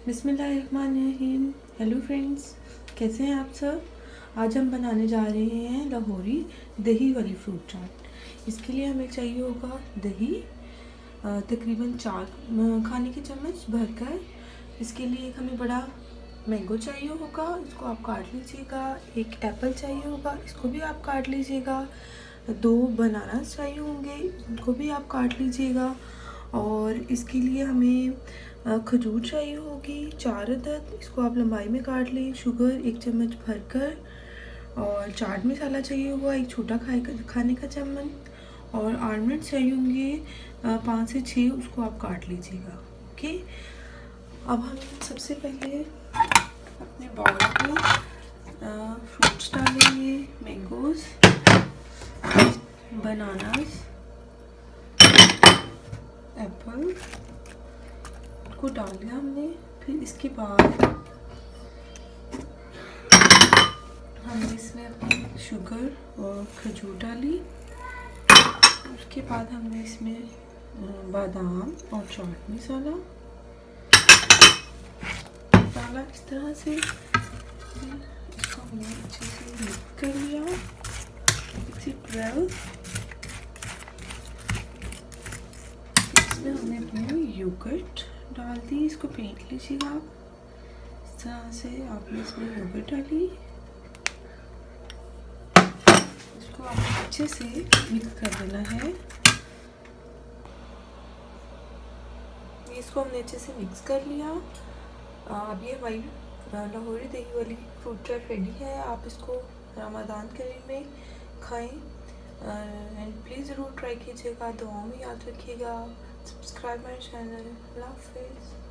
बिस्मिल्लाहिर्रहमानिर्रहीम। Hello friends, कैसे हैं आप सब। आज हम बनाने जा रहे हैं लाहौरी दही वाली फ्रूट चाट। इसके लिए हमें चाहिए होगा दही, तकरीबन 4 खाने के चम्मच भरकर। इसके लिए एक हमें बड़ा मैंगो चाहिए होगा, इसको आप काट लीजिएगा। एक एप्पल चाहिए होगा, इसको भी आप काट लीजिएगा। 2 बनाना चाहिए होंगे, उनको भी आप काट लीजिएगा। और इसके लिए हमें खजूर चाहिए होगी 4 अदद, इसको आप लंबाई में काट लें। शुगर 1 चम्मच भरकर। और चाट मसाला चाहिए होगा 1 छोटा खाने का चम्मच। और आलमंड चाहिए होंगे 5 से 6, उसको आप काट लीजिएगा। ओके, अब हम सबसे पहले अपने बाउल में फ्रूट्स डालेंगे। मैंगोज, बनानास, एप्पल को डाल दिया हमने। फिर इसके बाद हमने इसमें अपनी शुगर और खजूर डाली। उसके बाद हमने इसमें बादाम और चाट मसाला डाला। इस तरह से इसको हमने अच्छे से मिक्स कर लिया। इसमें हमने अपनी योगर्ट डाल दी, इसको फेंट लीजिएगा आप। इस तरह से आपने इसमें योगर्ट डाली, इसको आप अच्छे से मिक्स कर देना है। इसको हमने अच्छे से मिक्स कर लिया। अब ये हमारी लाहौरी दही वाली फ्रूट चाट रेडी है। आप इसको रमज़ान करीम में खाएं एंड प्लीज़ ज़रूर ट्राई कीजिएगा। दुआओं में याद रखिएगा। Subscribe my channel. अल्लाह हाफ़िज़।